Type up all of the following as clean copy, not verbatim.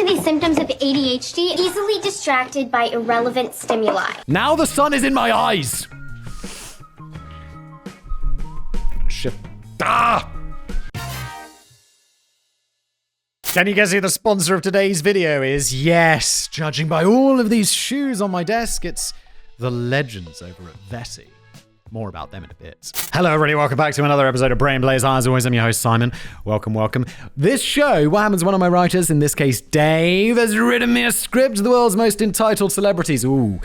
to these symptoms of ADHD, easily distracted by irrelevant stimuli. Now the sun is in my eyes! Shit. Ah! Can you guess who the sponsor of today's video is? Yes, judging by all of these shoes on my desk, it's the legends over at Vessi. More about them in a bit. Hello everybody, welcome back to another episode of Brain Blaze. As always, I'm your host Simon. Welcome, welcome. This show, what happens, one of my writers, in this case Dave, has written me a script of the world's most entitled celebrities. Ooh,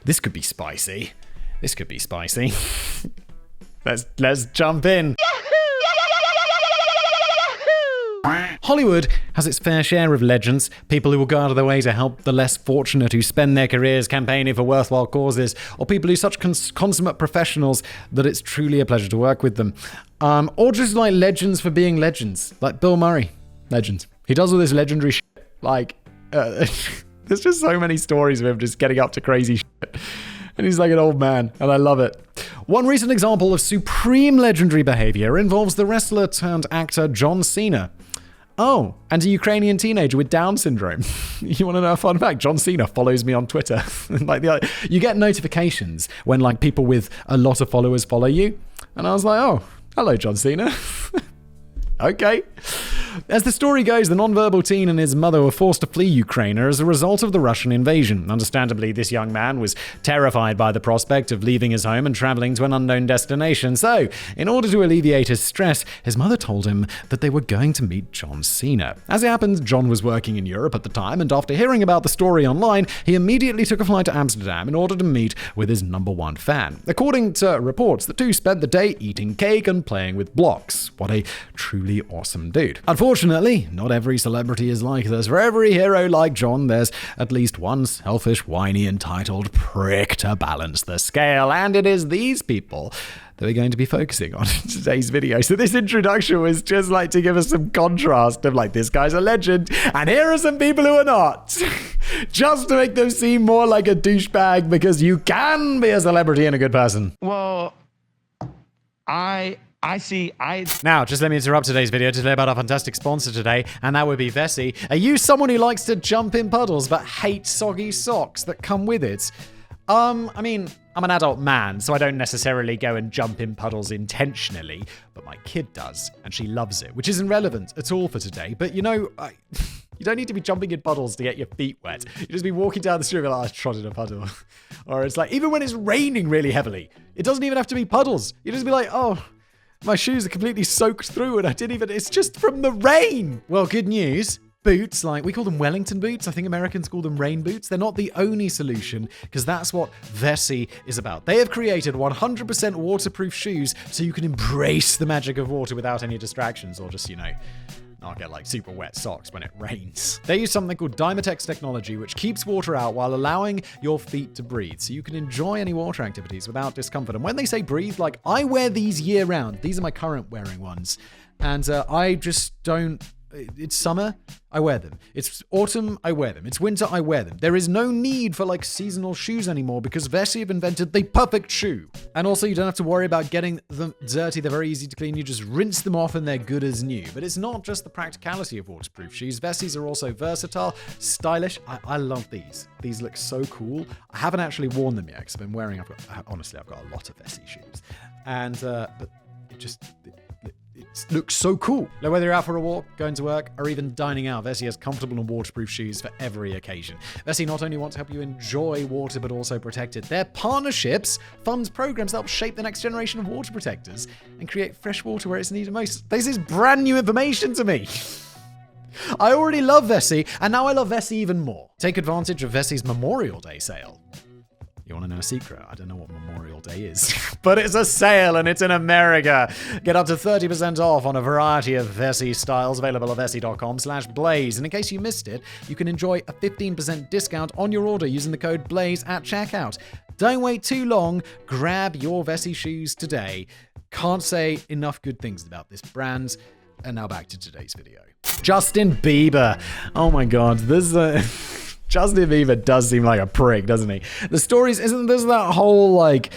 this could be spicy. This could be spicy. Let's jump in. Hollywood has its fair share of legends, people who will go out of their way to help the less fortunate, who spend their careers campaigning for worthwhile causes, or people who are such consummate professionals that it's truly a pleasure to work with them. Or just like legends for being legends, like Bill Murray, legends. He does all this legendary shit, like, there's just so many stories of him just getting up to crazy shit. And he's like an old man, and I love it. One recent example of supreme legendary behavior involves the wrestler turned actor John Cena. Oh, and a Ukrainian teenager with Down syndrome. You want to know a fun fact? John Cena follows me on Twitter. You get notifications when like people with a lot of followers follow you. And I was like, oh, hello, John Cena. Okay. As the story goes, the nonverbal teen and his mother were forced to flee Ukraine as a result of the Russian invasion. Understandably, this young man was terrified by the prospect of leaving his home and traveling to an unknown destination. So, in order to alleviate his stress, his mother told him that they were going to meet John Cena. As it happened, John was working in Europe at the time, and after hearing about the story online, he immediately took a flight to Amsterdam in order to meet with his #1 fan. According to reports, the two spent the day eating cake and playing with blocks. What a truly awesome dude. Unfortunately, not every celebrity is like this. For every hero like John, there's at least one selfish, whiny, entitled prick to balance the scale. And it is these people that we're going to be focusing on in today's video. So this introduction was just like to give us some contrast of like, this guy's a legend, and here are some people who are not. Just to make them seem more like a douchebag, because you can be a celebrity and a good person. Well, Now, just let me interrupt today's video to tell you about our fantastic sponsor today, and that would be Vessi. Are you someone who likes to jump in puddles but hates soggy socks that come with it? I mean, I'm an adult man, so I don't necessarily go and jump in puddles intentionally, but my kid does, and she loves it, which isn't relevant at all for today. But you know, you don't need to be jumping in puddles to get your feet wet. You just be walking down the street and be like, I trod in a puddle. Or it's like, even when it's raining really heavily, it doesn't even have to be puddles. You just be like, oh, my shoes are completely soaked through and it's just from the rain. Well, good news. Boots, like we call them Wellington boots. I think Americans call them rain boots. They're not the only solution, because that's what Vessi is about. They have created 100% waterproof shoes so you can embrace the magic of water without any distractions, or just, not get like super wet socks when it rains. They use something called Dymatex technology, which keeps water out while allowing your feet to breathe, so you can enjoy any water activities without discomfort. And when they say breathe, like I wear these year round. These are my current wearing ones. And I just don't... It's summer, I wear them. It's autumn, I wear them. It's winter, I wear them. There is no need for like seasonal shoes anymore, because Vessi have invented the perfect shoe. And also you don't have to worry about getting them dirty. They're very easy to clean. You just rinse them off and they're good as new. But it's not just the practicality of waterproof shoes. Vessis are also versatile, stylish. I love these. These look so cool. I haven't actually worn them yet because I've been wearing, honestly, I've got a lot of Vessi shoes. And, but it just... It looks so cool. Now, whether you're out for a walk, going to work, or even dining out, Vessi has comfortable and waterproof shoes for every occasion. Vessi not only want to help you enjoy water, but also protect it. Their partnerships fund programs that help shape the next generation of water protectors and create fresh water where it's needed most. This is brand new information to me. I already love Vessi, and now I love Vessi even more. Take advantage of Vessi's Memorial Day sale. You want to know a secret? I don't know what Memorial Day is, but it's a sale and it's in America. Get up to 30% off on a variety of Vessi styles available at vessi.com/blaze. And in case you missed it, you can enjoy a 15% discount on your order using the code BLAZE at checkout. Don't wait too long. Grab your Vessi shoes today. Can't say enough good things about this brand. And now back to today's video. Justin Bieber. Oh my God. Justin Bieber does seem like a prick, doesn't he? The stories, there's that whole like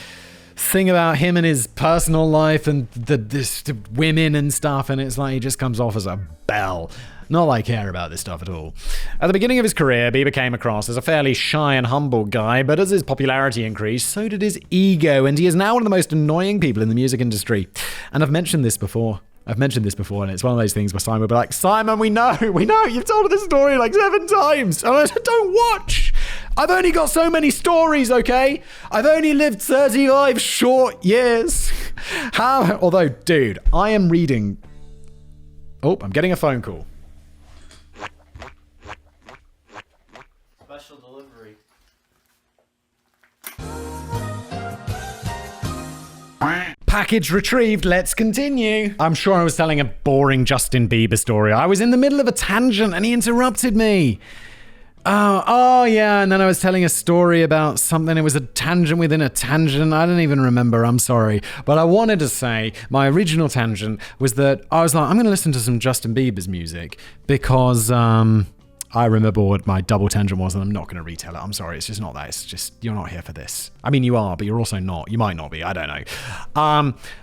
thing about him and his personal life and the women and stuff, and it's like he just comes off as a belle. Not that I care about this stuff at all. At the beginning of his career, Bieber came across as a fairly shy and humble guy, but as his popularity increased, so did his ego, and he is now one of the most annoying people in the music industry. And I've mentioned this before, and it's one of those things where Simon will be like, Simon, we know, you've told this story like 7 times. And I said, don't watch. I've only got so many stories, okay? I've only lived 35 short years. Although, dude, I am reading... Oh, I'm getting a phone call. Special delivery. Package retrieved, let's continue. I'm sure I was telling a boring Justin Bieber story. I was in the middle of a tangent and he interrupted me. Oh yeah, and then I was telling a story about something. It was a tangent within a tangent. I don't even remember, I'm sorry. But I wanted to say, my original tangent was that I was like, I'm going to listen to some Justin Bieber's music because, I remember what my double tangent was, and I'm not going to retell it. I'm sorry, it's just not that. It's just, you're not here for this. I mean, you are, but you're also not. You might not be, I don't know.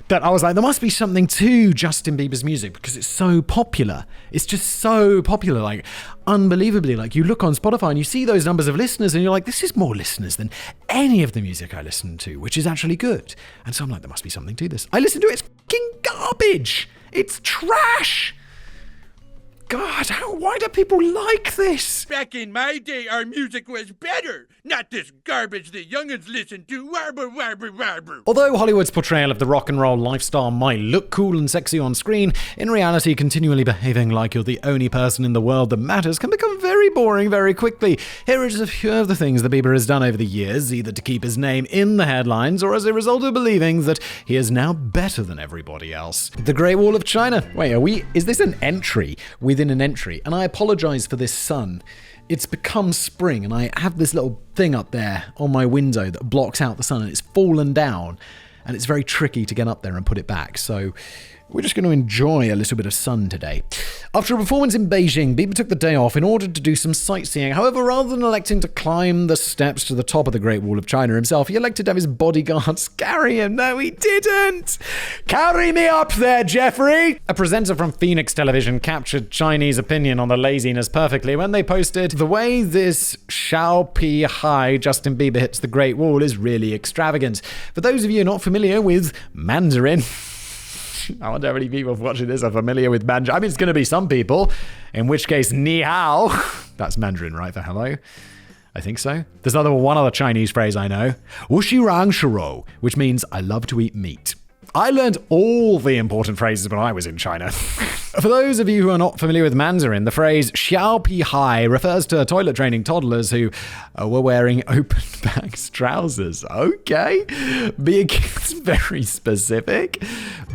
That I was like, there must be something to Justin Bieber's music because it's so popular. It's just so popular, like, unbelievably. Like, you look on Spotify and you see those numbers of listeners, and you're like, this is more listeners than any of the music I listen to, which is actually good. And so I'm like, there must be something to this. I listen to it, it's fucking garbage. It's trash. God, why do people like this? Back in my day, our music was better. Not this garbage that youngins listen to. Warble, warble, warble. Although Hollywood's portrayal of the rock and roll lifestyle might look cool and sexy on screen, in reality, continually behaving like you're the only person in the world that matters can become very boring very quickly. Here are just a few of the things that Bieber has done over the years, either to keep his name in the headlines or as a result of believing that he is now better than everybody else. The Great Wall of China. Wait, is this an entry within an entry? And I apologize for this sun. It's become spring and I have this little thing up there on my window that blocks out the sun, and it's fallen down and it's very tricky to get up there and put it back. So we're just going to enjoy a little bit of sun today. After a performance in Beijing, Bieber took the day off in order to do some sightseeing. However, rather than electing to climb the steps to the top of the Great Wall of China himself, he elected to have his bodyguards carry him. No, he didn't. Carry me up there, Jeffrey. A presenter from Phoenix Television captured Chinese opinion on the laziness perfectly when they posted, the way this Xiao Pi Hai Justin Bieber hits the Great Wall is really extravagant. For those of you not familiar with Mandarin, I wonder how many people watching this are familiar with Mandarin. I mean, it's going to be some people, in which case, ni hao. That's Mandarin, right, for hello? I think so. There's one other Chinese phrase I know. Wuxi rang shiro, which means I love to eat meat. I learned all the important phrases when I was in China. For those of you who are not familiar with Mandarin, the phrase Xiao Pi Hai refers to toilet training toddlers who were wearing open back trousers. Okay. It's very specific.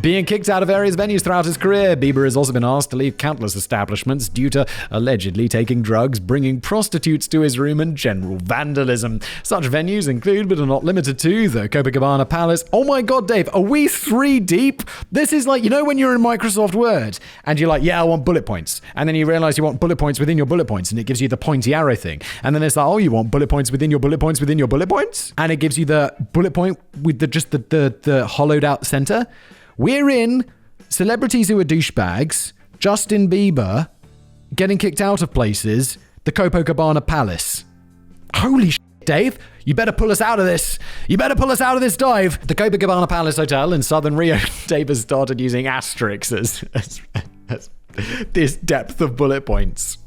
Being kicked out of various venues throughout his career, Bieber has also been asked to leave countless establishments due to allegedly taking drugs, bringing prostitutes to his room, and general vandalism. Such venues include, but are not limited to, the Copacabana Palace. Oh my god, Dave, are we 3 deep? This is like, you know when you're in Microsoft Word and you're like, yeah, I want bullet points. And then you realize you want bullet points within your bullet points and it gives you the pointy arrow thing. And then it's like, oh, you want bullet points within your bullet points within your bullet points? And it gives you the bullet point with the hollowed out center. We're in celebrities who are douchebags, Justin Bieber getting kicked out of places, the Copacabana Palace. Holy shit, Dave. You better pull us out of this. You better pull us out of this dive. The Copacabana Palace Hotel in southern Rio. Dave has started using asterisks as this depth of bullet points.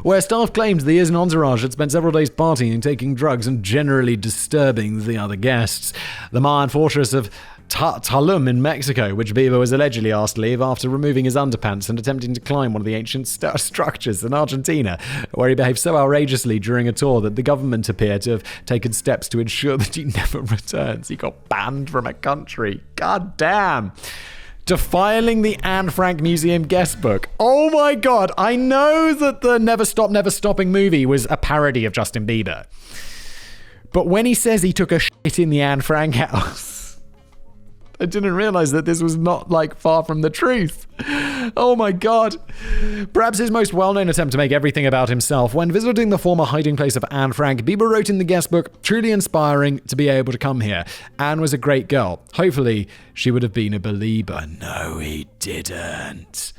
Where staff claimed the year's entourage had spent several days partying, taking drugs, and generally disturbing the other guests. The Mayan fortress of Tulum in Mexico, which Bieber was allegedly asked to leave after removing his underpants and attempting to climb one of the ancient structures in Argentina, where he behaved so outrageously during a tour that the government appeared to have taken steps to ensure that he never returns. He got banned from a country. God damn. Defiling the Anne Frank Museum guest book. Oh my god, I know that the Never Stop, Never Stopping movie was a parody of Justin Bieber. But when he says he took a shit in the Anne Frank house, I didn't realize that this was not far from the truth. Oh my god. Perhaps his most well-known attempt to make everything about himself. When visiting the former hiding place of Anne Frank, Bieber wrote in the guest book, truly inspiring to be able to come here. Anne was a great girl. Hopefully, she would have been a believer. No, he didn't.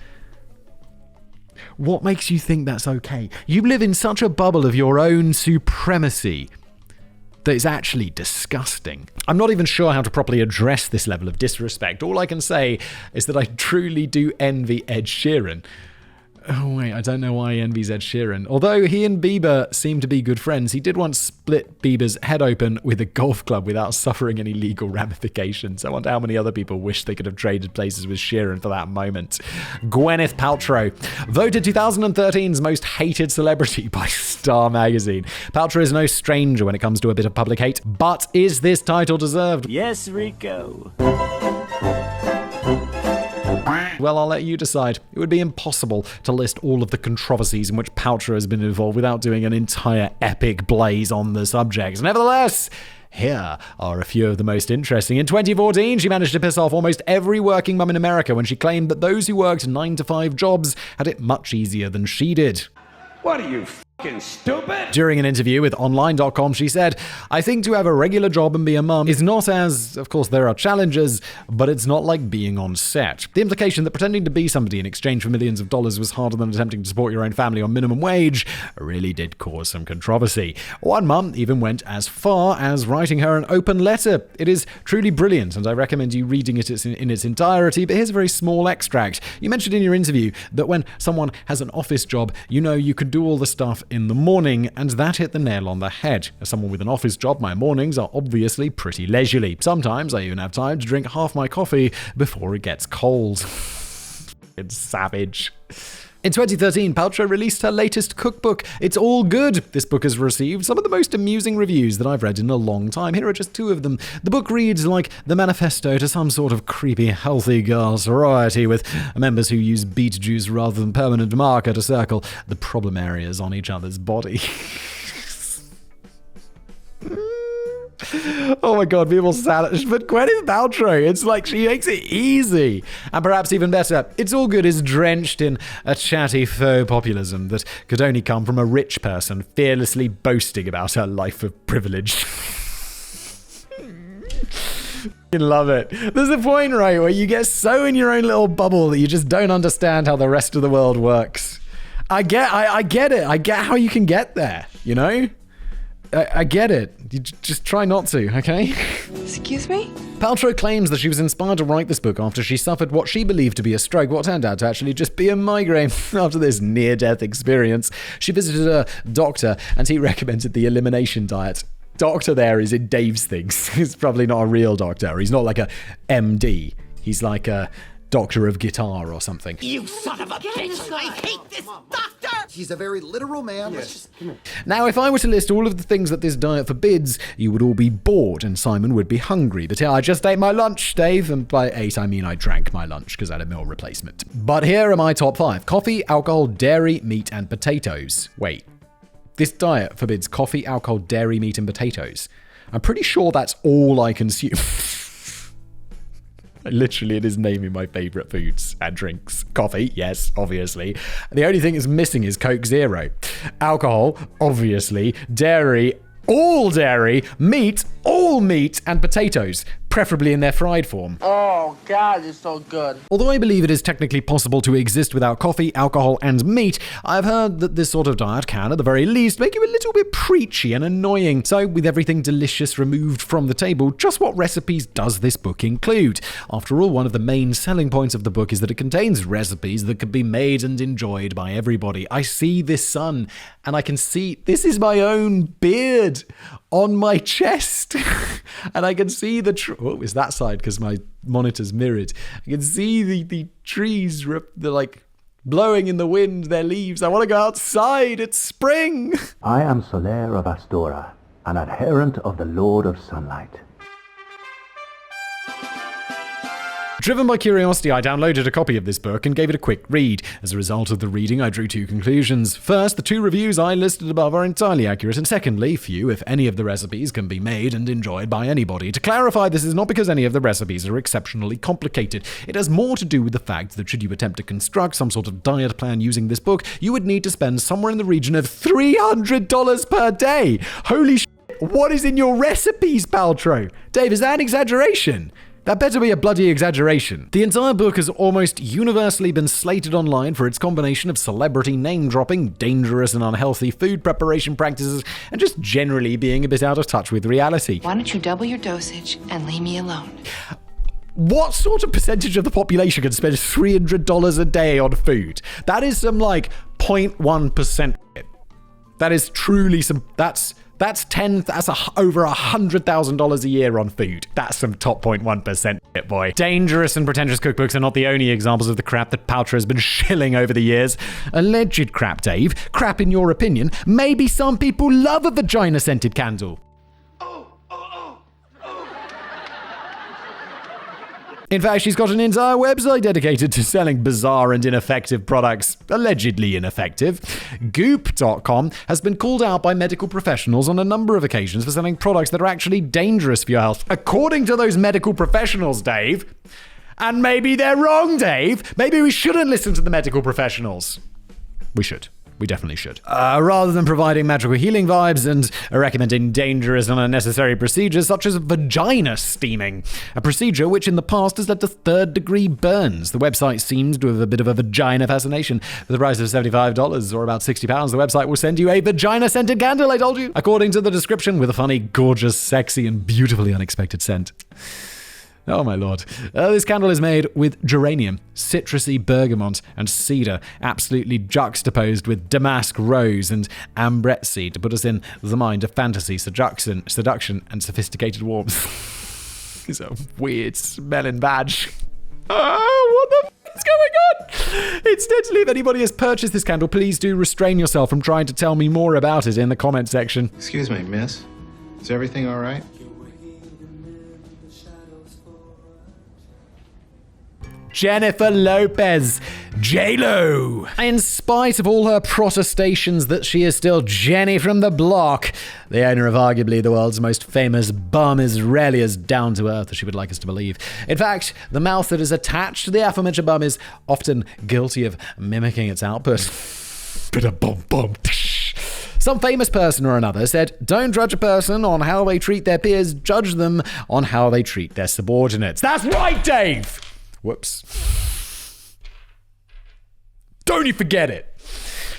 What makes you think that's okay? You live in such a bubble of your own supremacy that it's actually disgusting. I'm not even sure how to properly address this level of disrespect. All I can say is that I truly do envy Ed Sheeran. Oh wait, I don't know why he envies Ed Sheeran. Although he and Bieber seem to be good friends, he did once split Bieber's head open with a golf club without suffering any legal ramifications. I wonder how many other people wish they could have traded places with Sheeran for that moment. Gwyneth Paltrow, voted 2013's most hated celebrity by Star Magazine. Paltrow is no stranger when it comes to a bit of public hate, but is this title deserved? Yes, Rico. Well, I'll let you decide. It would be impossible to list all of the controversies in which Paltrow has been involved without doing an entire epic blaze on the subject. Nevertheless, here are a few of the most interesting. In 2014, she managed to piss off almost every working mum in America when she claimed that those who worked 9-to-5 jobs had it much easier than she did. What are you, f***ing stupid? During an interview with Online.com, she said, "I think to have a regular job and be a mum is not as, of course there are challenges, but it's not like being on set." The implication that pretending to be somebody in exchange for millions of dollars was harder than attempting to support your own family on minimum wage really did cause some controversy. One mum even went as far as writing her an open letter. It is truly brilliant, and I recommend you reading it in its entirety, but here's a very small extract. You mentioned in your interview that when someone has an office job, you know you can do all the stuff in the morning, and that hit the nail on the head. As someone with an office job, my mornings are obviously pretty leisurely. Sometimes I even have time to drink half my coffee before it gets cold. It's savage. In 2013, Paltrow released her latest cookbook, It's All Good. This book has received some of the most amusing reviews that I've read in a long time. Here are just two of them. The book reads like the manifesto to some sort of creepy, healthy girl sorority with members who use beet juice rather than permanent marker to circle the problem areas on each other's body. Oh my god, people savage. But Gwyneth Paltrow, it's like she makes it easy. And perhaps even better, It's All Good is drenched in a chatty faux populism that could only come from a rich person fearlessly boasting about her life of privilege. I love it. There's a point, right, where you get so in your own little bubble that you just don't understand how the rest of the world works. I get it. I get how you can get there, you know? I get it. You just try not to, okay? Excuse me? Paltrow claims that she was inspired to write this book after she suffered what she believed to be a stroke, what turned out to actually just be a migraine. After this near-death experience, she visited a doctor and he recommended the elimination diet. Doctor there is in Dave's things. He's probably not a real doctor. He's not like a MD. He's like a doctor of guitar or something. You son of a bitch! I hate this doctor! He's a very literal man. Let's just come here. Now, if I were to list all of the things that this diet forbids, you would all be bored and Simon would be hungry. But here, I just ate my lunch, Dave. And by ate, I mean I drank my lunch because I had a meal replacement. But here are my top 5. Coffee, alcohol, dairy, meat, and potatoes. Wait, this diet forbids coffee, alcohol, dairy, meat, and potatoes. I'm pretty sure that's all I consume. Literally, it is naming my favorite foods and drinks. Coffee, yes, obviously. The only thing it's missing is Coke Zero. Alcohol, obviously. Dairy, all dairy. Meat, all meat. And potatoes, preferably in their fried form. Oh, God, it's so good. Although I believe it is technically possible to exist without coffee, alcohol, and meat, I've heard that this sort of diet can, at the very least, make you a little bit preachy and annoying. So, with everything delicious removed from the table, just what recipes does this book include? After all, one of the main selling points of the book is that it contains recipes that can be made and enjoyed by everybody. I see this sun, and I can see this is my own beard on my chest. And I can see oh, it's that side because my monitor's mirrored. I can see the trees, they're like blowing in the wind, their leaves. I want to go outside. It's spring. I am Soler of Astora, an adherent of the Lord of Sunlight. Driven by curiosity, I downloaded a copy of this book and gave it a quick read. As a result of the reading, I drew 2 conclusions. First, the 2 reviews I listed above are entirely accurate, and secondly, few, if any, of the recipes can be made and enjoyed by anybody. To clarify, this is not because any of the recipes are exceptionally complicated. It has more to do with the fact that should you attempt to construct some sort of diet plan using this book, you would need to spend somewhere in the region of $300 per day. Holy shit, what is in your recipes, Paltrow? Dave, is that an exaggeration? That better be a bloody exaggeration. The entire book has almost universally been slated online for its combination of celebrity name-dropping, dangerous and unhealthy food preparation practices, and just generally being a bit out of touch with reality. Why don't you double your dosage and leave me alone? What sort of percentage of the population can spend $300 a day on food? That is some, 0.1%. That is truly some... That's over $100,000 a year on food. That's some top 0.1% shit, boy. Dangerous and pretentious cookbooks are not the only examples of the crap that Paltrow has been shilling over the years. Alleged crap, Dave. Crap in your opinion. Maybe some people love a vagina-scented candle. In fact, she's got an entire website dedicated to selling bizarre and ineffective products. Allegedly ineffective. Goop.com has been called out by medical professionals on a number of occasions for selling products that are actually dangerous for your health. According to those medical professionals, Dave. And maybe they're wrong, Dave. Maybe we shouldn't listen to the medical professionals. We should. We definitely should. Rather than providing magical healing vibes and recommending dangerous and unnecessary procedures such as vagina steaming, a procedure which in the past has led to third-degree burns. The website seems to have a bit of a vagina fascination. For the price of $75 or about £60, the website will send you a vagina-scented candle, I told you. According to the description, with a funny, gorgeous, sexy, and beautifully unexpected scent. Oh my lord. This candle is made with geranium, citrusy bergamot, and cedar, absolutely juxtaposed with damask rose and ambrette seed to put us in the mind of fantasy, seduction, and sophisticated warmth. It's a weird smelling badge. What the f*** is going on? Incidentally, if anybody has purchased this candle, please do restrain yourself from trying to tell me more about it in the comment section. Excuse me, miss. Is everything all right? Jennifer Lopez, J-Lo. In spite of all her protestations that she is still Jenny from the block, the owner of arguably the world's most famous bum is rarely as down to earth as she would like us to believe. In fact, the mouth that is attached to the aforementioned bum is often guilty of mimicking its output. Some famous person or another said, "Don't judge a person on how they treat their peers, judge them on how they treat their subordinates." That's right, Dave! Whoops. Don't you forget it.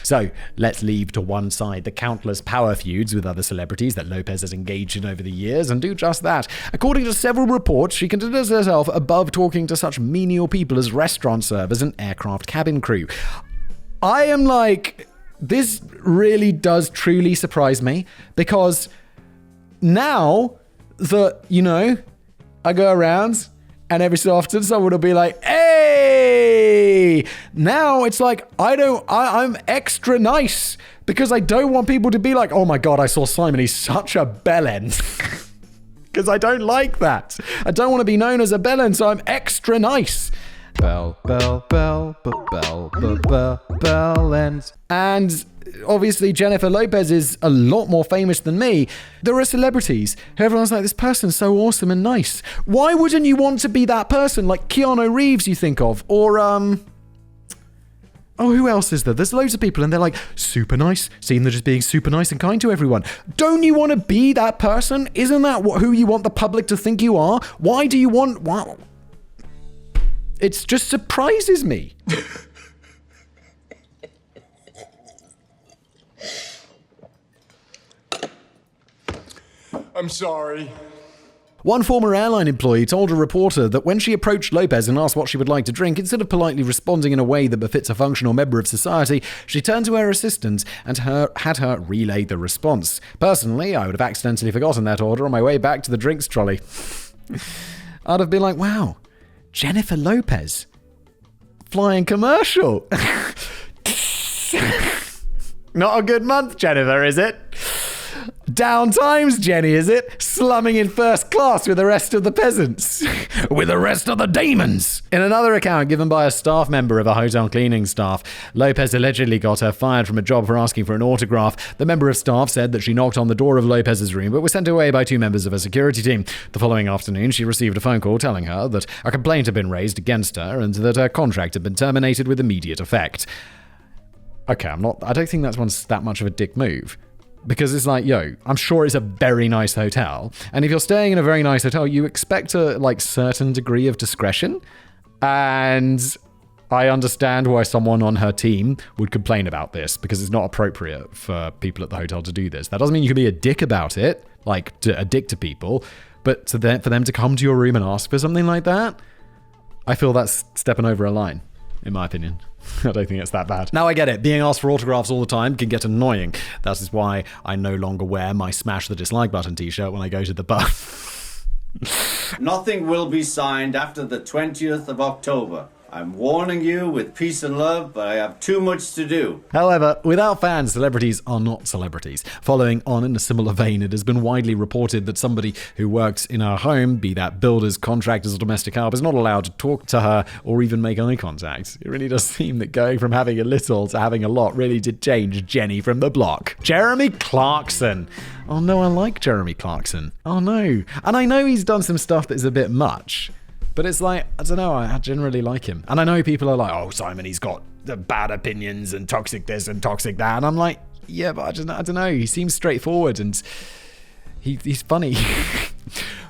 So, let's leave to one side the countless power feuds with other celebrities that Lopez has engaged in over the years and do just that. According to several reports, she considers herself above talking to such menial people as restaurant servers and aircraft cabin crew. I am like, this really does truly surprise me, because now that, I go around and every so often someone will be like, "Hey!" Now it's like, I'm extra nice because I don't want people to be like, "Oh my God, I saw Simon, he's such a bellend." Because I don't like that. I don't want to be known as a bellend, so I'm extra nice. Bellend. And obviously Jennifer Lopez is a lot more famous than me. There are celebrities who everyone's like, this person's so awesome and nice. Why wouldn't you want to be that person? Like Keanu Reeves you think of, or who else is there? There's loads of people and they're like super nice, seen them just being super nice and kind to everyone. Don't you want to be that person? Isn't that who you want the public to think you are? Why do you want... Wow. It just surprises me. I'm sorry. One former airline employee told a reporter that when she approached Lopez and asked what she would like to drink, instead of politely responding in a way that befits a functional member of society, she turned to her assistant and had her relay the response. Personally, I would have accidentally forgotten that order on my way back to the drinks trolley. I'd have been like, wow, Jennifer Lopez, flying commercial. Not a good month, Jennifer, is it? Down times, Jenny, is it? Slumming in first class with the rest of the peasants. With the rest of the demons. In another account given by a staff member of a hotel cleaning staff, Lopez allegedly got her fired from a job for asking for an autograph. The member of staff said that she knocked on the door of Lopez's room but was sent away by two members of her security team. The following afternoon, she received a phone call telling her that a complaint had been raised against her and that her contract had been terminated with immediate effect. Okay, I don't think that one's that much of a dick move. Because it's like, yo, I'm sure it's a very nice hotel. And if you're staying in a very nice hotel, you expect a certain degree of discretion. And I understand why someone on her team would complain about this, because it's not appropriate for people at the hotel to do this. That doesn't mean you can be a dick about it, a dick to people, but for them to come to your room and ask for something like that, I feel that's stepping over a line, in my opinion. I don't think it's that bad. Now I get it, being asked for autographs all the time can get annoying. That is why I no longer wear my smash the dislike button t-shirt when I go to the bar. Nothing will be signed after the 20th of October. I'm warning you with peace and love, but I have too much to do. However, without fans, celebrities are not celebrities. Following on in a similar vein, it has been widely reported that somebody who works in her home, be that builders, contractors, or domestic help, is not allowed to talk to her or even make eye contact. It really does seem that going from having a little to having a lot really did change Jenny from the block. Jeremy Clarkson. Oh no, I like Jeremy Clarkson. Oh no. And I know he's done some stuff that's a bit much. But it's like, I don't know, I generally like him. And I know people are like, oh, Simon, he's got the bad opinions and toxic this and toxic that. And I'm like, yeah, but I don't know. He seems straightforward and he's funny.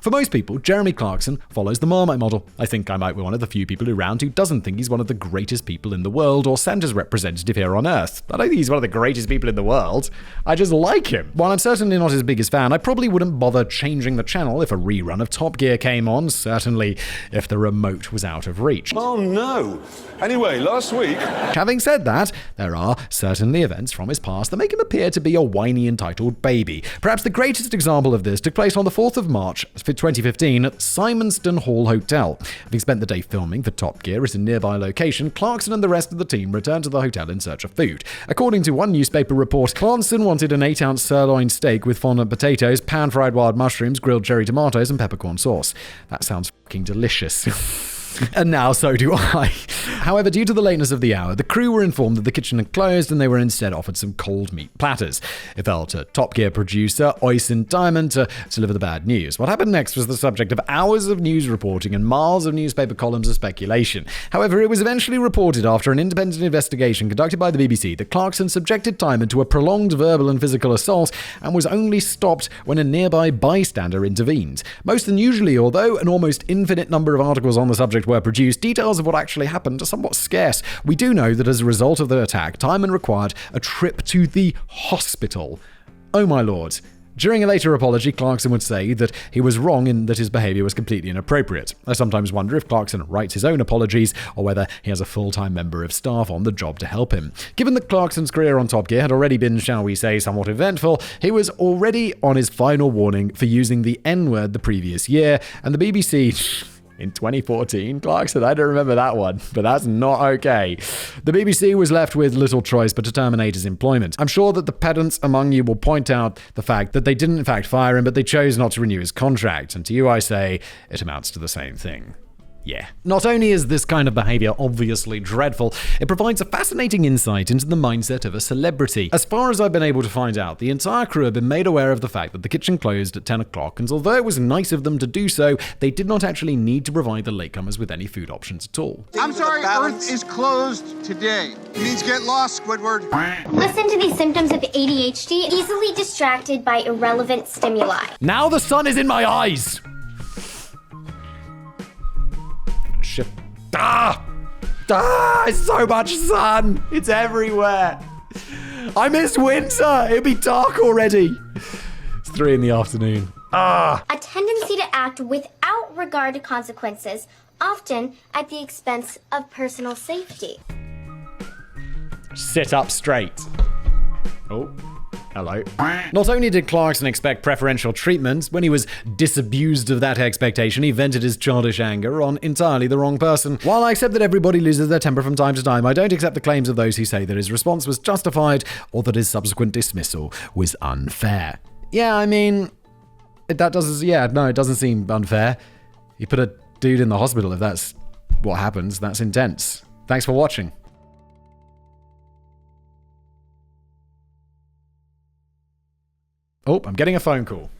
For most people, Jeremy Clarkson follows the Marmite model. I think I might be one of the few people around who doesn't think he's one of the greatest people in the world or Santa's representative here on Earth. I don't think he's one of the greatest people in the world. I just like him. While I'm certainly not his biggest fan, I probably wouldn't bother changing the channel if a rerun of Top Gear came on, certainly if the remote was out of reach. Oh no. Anyway, last week... Having said that, there are certainly events from his past that make him appear to be a whiny entitled baby. Perhaps the greatest example of this took place on the 4th of March 2015 at Simonston Hall Hotel. Having spent the day filming for Top Gear at a nearby location, Clarkson and the rest of the team returned to the hotel in search of food. According to one newspaper report, Clarkson wanted an 8-ounce sirloin steak with fondant potatoes, pan-fried wild mushrooms, grilled cherry tomatoes, and peppercorn sauce. That sounds fucking delicious. And now so do I. However, due to the lateness of the hour, the crew were informed that the kitchen had closed and they were instead offered some cold meat platters. It fell to Top Gear producer Oisin Diamond to deliver the bad news. What happened next was the subject of hours of news reporting and miles of newspaper columns of speculation. However, it was eventually reported after an independent investigation conducted by the BBC that Clarkson subjected Diamond to a prolonged verbal and physical assault and was only stopped when a nearby bystander intervened. Most unusually, although an almost infinite number of articles on the subject were produced, details of what actually happened are somewhat scarce. We do know that as a result of the attack, Diamond required a trip to the hospital. Oh my lord. During a later apology, Clarkson would say that he was wrong in that his behavior was completely inappropriate. I sometimes wonder if Clarkson writes his own apologies or whether he has a full-time member of staff on the job to help him. Given that Clarkson's career on Top Gear had already been, shall we say, somewhat eventful, he was already on his final warning for using the N-word the previous year, and the BBC... In 2014, Clarkson, I don't remember that one, but that's not okay. The BBC was left with little choice but to terminate his employment. I'm sure that the pedants among you will point out the fact that they didn't in fact fire him, but they chose not to renew his contract. And to you I say, it amounts to the same thing. Yeah. Not only is this kind of behavior obviously dreadful, it provides a fascinating insight into the mindset of a celebrity. As far as I've been able to find out, the entire crew have been made aware of the fact that the kitchen closed at 10 o'clock, and although it was nice of them to do so, they did not actually need to provide the latecomers with any food options at all. I'm sorry, Earth is closed today. It means get lost, Squidward. Listen to these symptoms of ADHD, easily distracted by irrelevant stimuli. Now the sun is in my eyes! Shit. It's so much sun. It's everywhere. I miss winter. It'll be dark already. It's 3 in the afternoon. A tendency to act without regard to consequences, often at the expense of personal safety. Sit up straight. Oh. Hello. Not only did Clarkson expect preferential treatment, when he was disabused of that expectation, he vented his childish anger on entirely the wrong person. While I accept that everybody loses their temper from time to time, I don't accept the claims of those who say that his response was justified or that his subsequent dismissal was unfair. Yeah, I mean, it doesn't seem unfair. You put a dude in the hospital if that's what happens. That's intense. Thanks for watching. Oh, I'm getting a phone call.